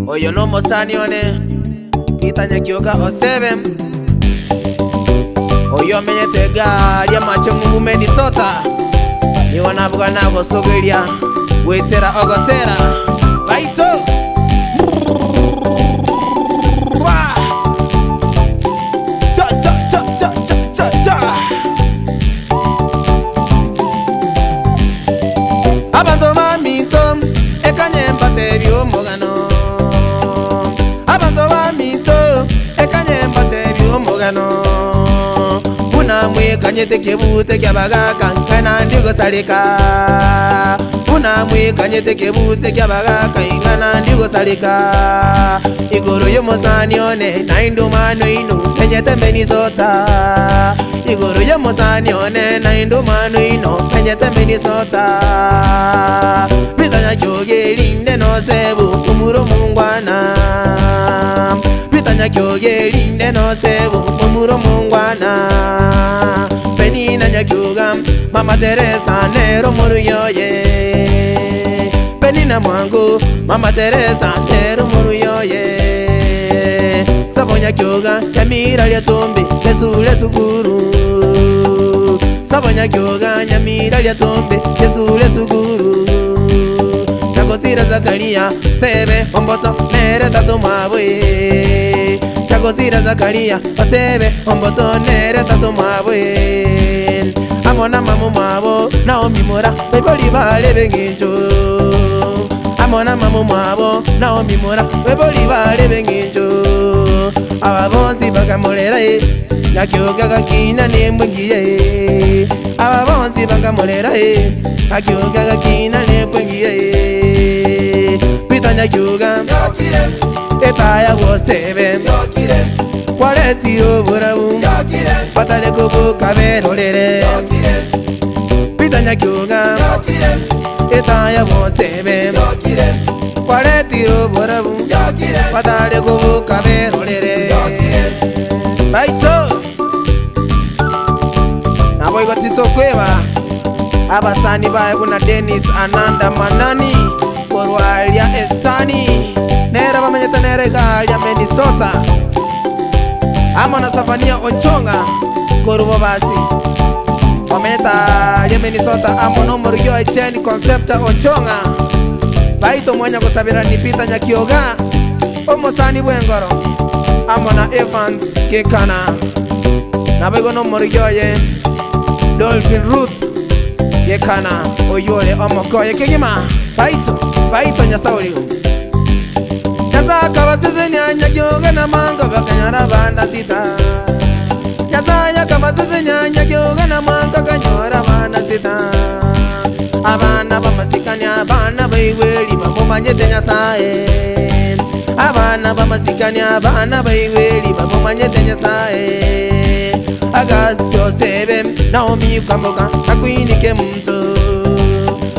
Oyo no mosani one Pita Nyakioga O7 Oyo menyetega lya macho mumeni sota Ni wanavuga nabo sogelia Wetera ogotera Baito Abanto mamito ekanyemba tebyo mogano Abanto mamito ekanyemba tebyo mogano Unamwe kanyete kebute kyabaga kankana ndigo salika Unamwe kanyete kebute kyabaga kankana ndigo salika Igoro yomozani one na indumano inu penyete menisota Igoro yomozani one na indumano inu penyete menisota Pita Nyakioga linde no sebu umuro mungwana Pita Nyakioga linde no sebu umuro mungwana Penina Nyakioga Mama Teresa nero muru yoye Penina mwangu Mama Teresa nero muru yoye Sabo Nyakioga Nyamira lya tumbi Lesule suguru Sabo Nyakioga Nyamira lya tumbi Lesule suguru Chagosira Zakaria Sebe omboto nere tatu mabwe Chagosira Zakaria Sebe omboto nere tatu mabwe Amona mamu mabo Naomi Mora Beboli bale benginjo Amona mamu mabo Naomi Mora Beboli bale benginjo Ababonsi bakamolera Nyakioga gakina nembwengiye Ababonsi bakamolera Nyakioga gakina nembwengiye Pita Nyakioga Etaya O7 Kwaletiro burabu Patale kubu kaberolere Pita Nyakioga Etaya O7 Kwaletiro burabu Patale kubu kaberolere Baito Nabo igotito kweba Abasani bae kuna Dennis Ananda Manani Korwalia Esani Nera bamenyeta nere galia Menisota Amona Safania Ochonga Korubo basi Bamenyeta lia Menisota Amono Morio Echeni Concepta Ochonga Baito mwanya kusabira ni Pita Nyakioga Omosani Bwengoro Amona Evans Kekana Nabego no Morio ye Dolphin Ruth Yekana Oyole Omokoye Kegima Baito Nyasauri Nyasa kabasize Nyakioga na manga bakanyara banda sita Nyasa kabasize Nyakioga na manga kanyara banda sita Abana bamasikani abana baiweli bamumanyete Nyasaye Abana bamasikani abana baiweli bamumanyete Nyasaye Agastio 7 Naomi Kwamboka nakwinike mto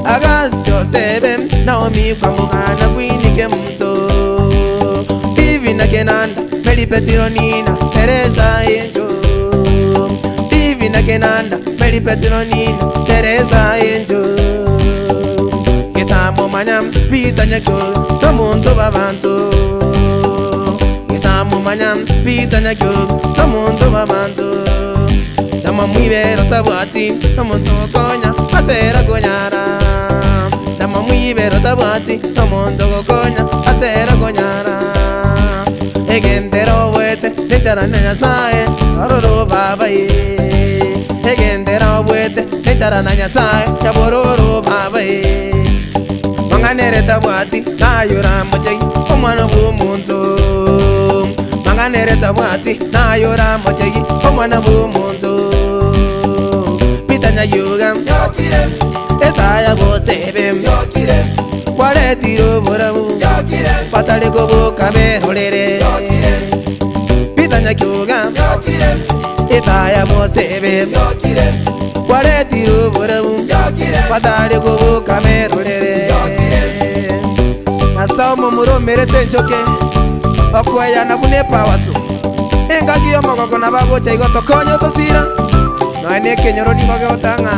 Agastio 7 Naomi Kwamboka nakwinike mto Divina Kenanda Meli Petronina Teresa Enjo Divina Kenanda Meli Petronina Teresa Enjo Kisamo manyam Pita Nyakioga Tamuntu babantu Kisamo manyam Pita Nyakioga Tamuntu babantu Dama mwibero tabuati Tamuntu konya Asera konyara Dama mwibero tabuati Tamuntu konya Asera konyara Egendera wete Nechara na Nyasaye Aroro babaye Egendera wete Nechara na Nyasaye Yabororo babaye Manganere tabuati Nayura mochegi Omwana bumuntu Manganere tabuati Nayura mochegi Omwana bumuntu Pita Nyakioga Etaya O7 Kwaletiro burabu Patale kubu kaberolere Pita Nyakioga Etaya O7 Kwaletiro burabu Patale kubu kaberolere Nasao mumuro merete nchoke Okwaya nabune pawaso Engagi yomogoko na babocha igoto konyo tosira Noane kenyoro ni koge otanga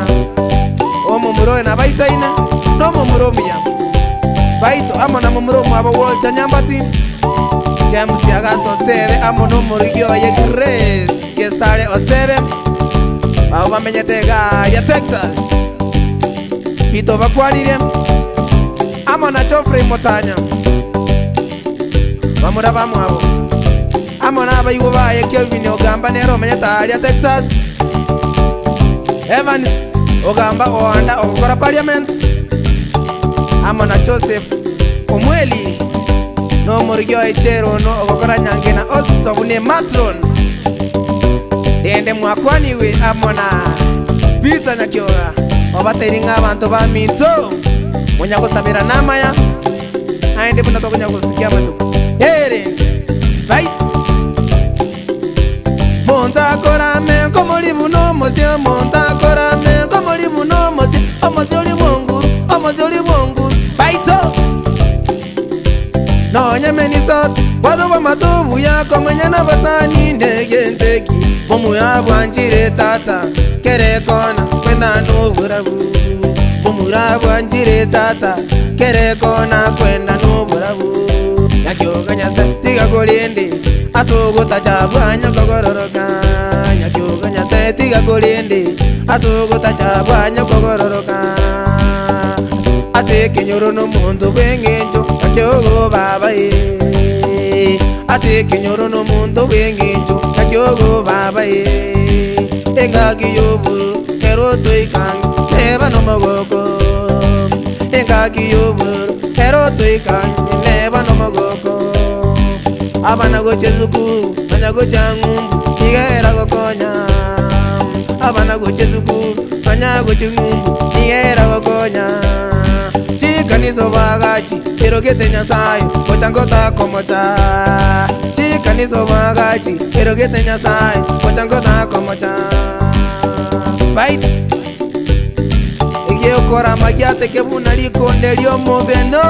Omo muro na baisaina mumuromia baito amona mumuromo abo Walter Nyambati James Yagasosebe amono murigyo ye Grace Gesale Osebe abo bamenyetega ya Texas Pito bakwanire amona Geoffrey Motanya bamura bamwabo amona abayigo baye Kelvin Ogamba nero menyeta ya Texas Evans Ogamba oanda okora parliament amona Joseph Omweli no murigyo echero no okora nyangena ostobune matron dende mwakwaniwe amona Peter Nyakioga obateringa abantu ba minto munyago sabira namaya aende buna tokonya kusikia matu here bye monta korame komoli buno mozia monta korame komoli buno mozia omozoli bongu baito no nyemeni sot wado ba matubu yako mwenye na batani ndege ndegi bomu ya bwanjire tata kere kona kwenda n'uburabu bomu bwanjire tata kere kona kwenda n'uburabu Nyakioga nyase tiga kolindi asuguta chabwanya kogororoka Nyakioga nyase tiga kolindi asuguta chabwanya kogororoka Aseke nyoro no mundu bwengenjo Nyakiogo babae Aseke nyoro no mundu bwengenjo Nyakiogo babae Engagi yoburu eroto ikang neba no mogoko Engagi yoburu eroto ikang neba no mogoko Abana goche zuku anya goche ngumbu Nigera gokonya Abana goche zuku anya goche ngumbu Nigera gokonya Chikaniso bagachi erogete nyasayo Kochangota komocha Chikaniso bagachi erogete nyasayo Kochangota komocha Bite Ege okora magiate kebuna likonde liomobeno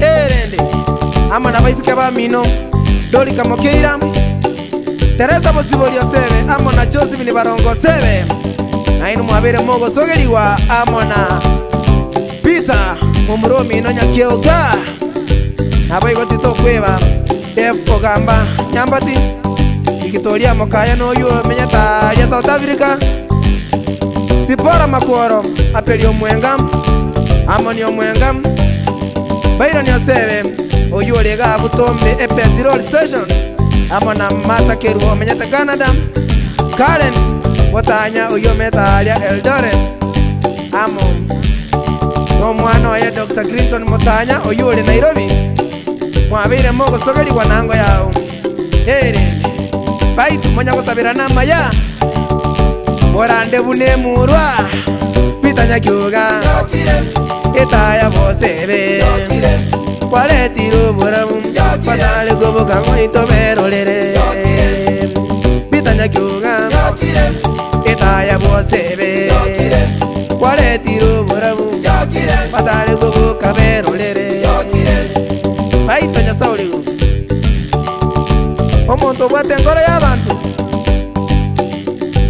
Erende Amana baisike ba mino Doli kamokeira Teresa Bosibolio sebe Amona Joseph ni barongo sebe Nainu mwabere mogo sogeliwa Amona Peter Mumuromi no Nyakioga Nabaigo tito kweba Def Ogamba Nyambati Victoria Mokaya no yu menyata ya South Africa Sipora Makuoro Apelio Mwengam Amoni Mwengam Byron Yosebe Oyu Lega Butombe Epetrol Station Amona Mata Keru menyata Canada Karen Watanya Oyu Metalia Eldoret Amon no mwana ya Dr. Clinton Motanya Oyule Nairobi mwabire mogo sogeli wanango yao here baitu monya kusabira nama ya morande bune murwa Peter Nyakioga etaya bosebe kwale tiro boramu patale goboka moito berolere Peter Nyakioga etaya bosebe kwale tiro boramu Patale gogo kabero lere Baito nyasaurigo Omuntu bwate ngoro y'abantu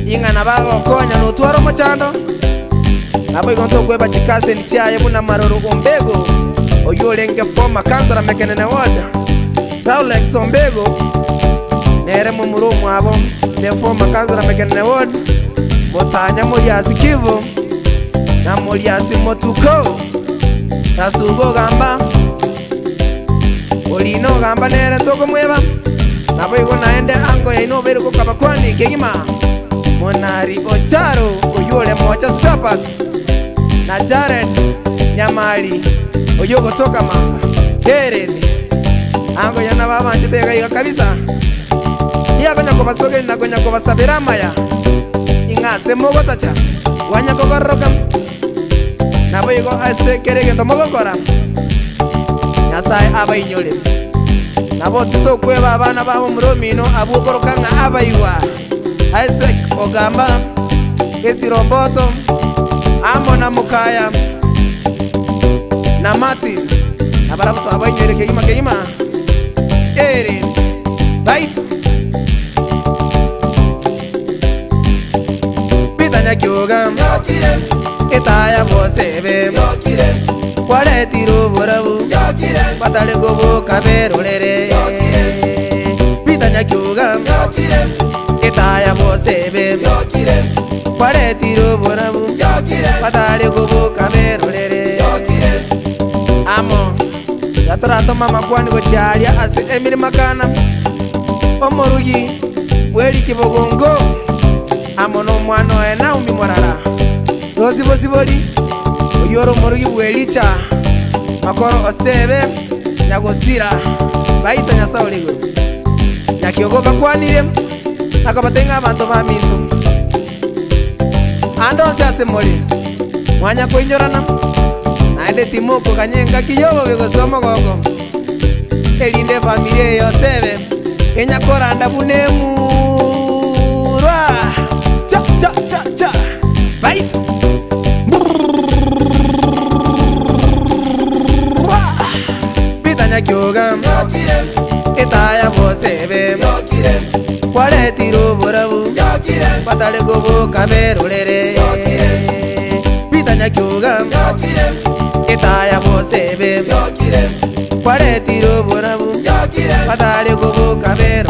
Ingana bago konya n'utwaro muchando Nabo igonto kweba chikase nichaye buna maroro ombego Oyolenge former kansara mekenene ward Raulex ombego Nere mumurumu abo Ne former kansara mekenene ward Motanya Moriasi Kivu na Moriasi Motuko Tasugo gamba Olino gamba nere toko mweba Nabo igo naende ango ya ino veru kukaba kwani kegima Monari Ocharo Oyole Mocha Steppers na Jared Nyamali Oyogo toka manga Hereni ango ya nababa antitega iga kabisa Iya konya kobasoge na konya kobasabira maya Ingase mogo tacha Wanya kogorokam Nabo igo ase kerege tomogokora Nyasai aba inyole Nabo tuto kweba abana babo muromino abukorokanga aba iwa Isaac Ogamba Esiromboto Amona Mukaya na Martin Abarabuto aba inyole kegima Erin Bite Peter Nyakioga etaya bosebe kwaretiro burabu batale gobo kaberorere Peter Nyakiuga itaya bosebe kwaretiro burabu batale gobo kaberorere amo yatorato mama kwani go charia ase Emily Makana omorugi weri kibogongo amo no mwana ena umi morara rozi bosibori oyoro morugi wericha makoro osebe nyagosira baito nyasaoligo Nyakiogo bakwanire akabatenga abantu bamintu ando asemoli mwanya kuinyorana naende timoko kanyenga kiyobo bigosoma gogo elinde familia yosebe enyakoranda bunemurwa cha cha cha cha baito Peter Nyakiuga itaya bosebe kwaretiro burabu batale gobo kaberorere Peter Nyakiuga itaya bosebe kwaretiro burabu batale gobo kaberorere